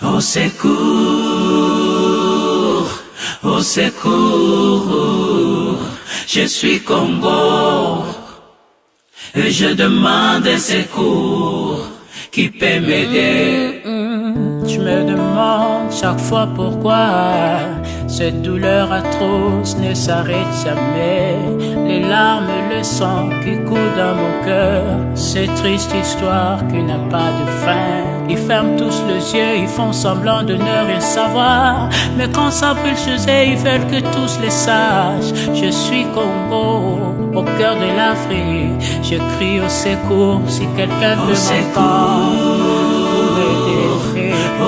Au secours, au secours, je suis Congo et je demande un secours qui peut m'aider. Je me demande chaque fois pourquoi cette douleur atroce ne s'arrête jamais. Les larmes, le sang qui coule dans mon cœur, cette triste histoire qui n'a pas de fin. Ils ferment tous les yeux, ils font semblant de ne rien savoir, mais quand ça brûle chez eux, ils veulent que tous les sachent. Je suis Congo, au cœur de l'Afrique. Je crie au secours si quelqu'un peut m'entendre.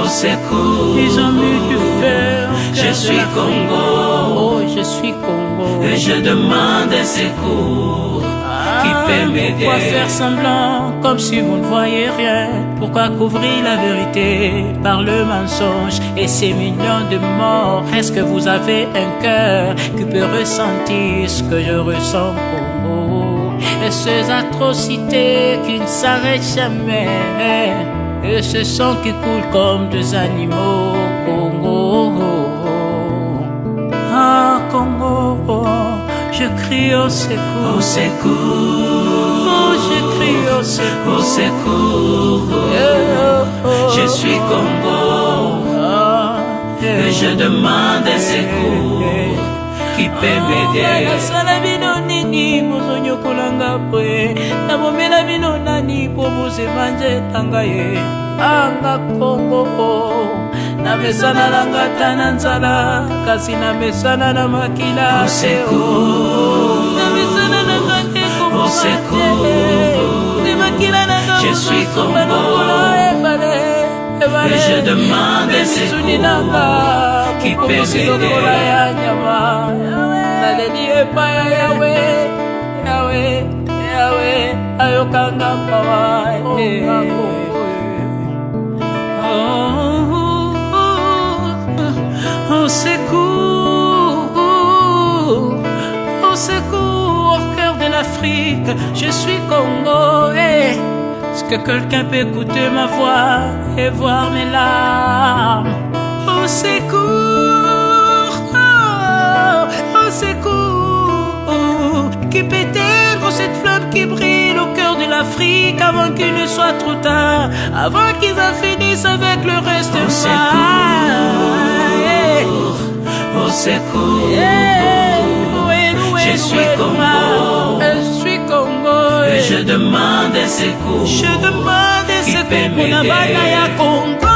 Au secours, ils ont mis du feu. Je suis Congo, oh je suis Congo, et je demande un secours qui peut m'aider. Pourquoi faire semblant comme si vous ne voyez rien? Pourquoi couvrir la vérité par le mensonge et ces millions de morts? Est-ce que vous avez un cœur qui peut ressentir ce que je ressens, Congo? Et ces atrocités qui ne s'arrêtent jamais, et ce sang qui coule comme des animaux, Congo. Ah, Congo, je crie au secours. Au secours, Oh, je crie au secours. Au secours, je suis Congo, et je demande un secours qui peut m'aider. Nasala bino nini bozonyokolanga pwe, nabomela bino nani po bozemanja etanga ye. Anga Congo, namesana na ngata na nzala, kasi namesana na makila. Au secours, namesana na ngate au secours, je suis Congo, et je demande un secours qui peut m'aider. Naleli epa ya Yahweh, Yahweh, Yahweh, ayokanga mpawa. Au secours, au secours, au cœur de l'Afrique, je suis Congo. Est-ce que quelqu'un peut écouter ma voix et voir mes larmes? Au secours, au secours, qui peut éteindre cette flamme qui brille au cœur de l'Afrique avant qu'il ne soit trop tard, avant qu'ils en finissent avec le reste Au secours, au secours, je suis Congo, et je demande un secours. Je demande un secours pour la bana ya Congo.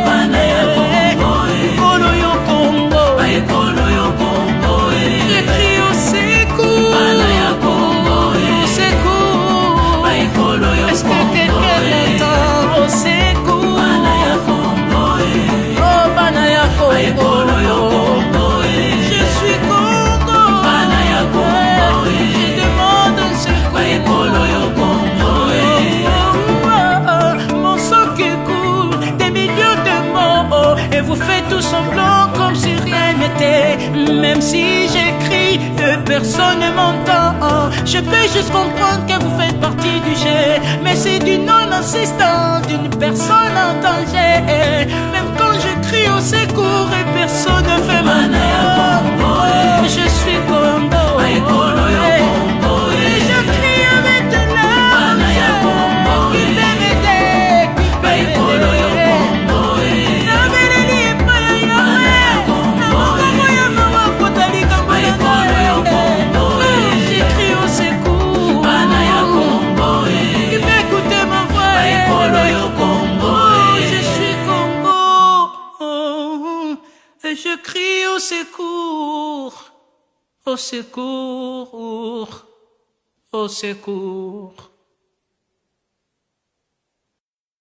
Bana ya Congo, Kolo yo Congo. Aye kolo yo Congo, Je crie au secours. Bana ya Congo, Au secours. Aye kolo yo Est-ce que Congo, quelqu'un m'entend? Au secours. Bana ya Congo, Oh bana ya Aye Congo. kolo yo Congo, Je suis Congo. Bana ya Congo, Je demande un secours. Aye kolo yo Congo, Mon sang qui coule, des millions de morts, et vous faites tout semblant comme si rien n'était. Même si j'écris, personne ne m'entend. Je peux juste comprendre que vous faites partie du jeu, mais c'est du non-assistant d'une personne en danger. Même quand je crie au secours et personne ne fait mon nom, je suis Congo. Aye kolo yo Congo, Et je crie avec de larmes qui peut m'aider, qui peut Aye kolo yo Congo, Nabeleli epa ya Yahweh, namokongo ya mawa kotali kambo Aye ya kolo yo Ngai. Congo, J'écrie au secours, Bana ya Congo, qui peut écouter ma voix. Aye kolo yo Congo, Je suis Congo, et je crie au secours, au secours, au secours.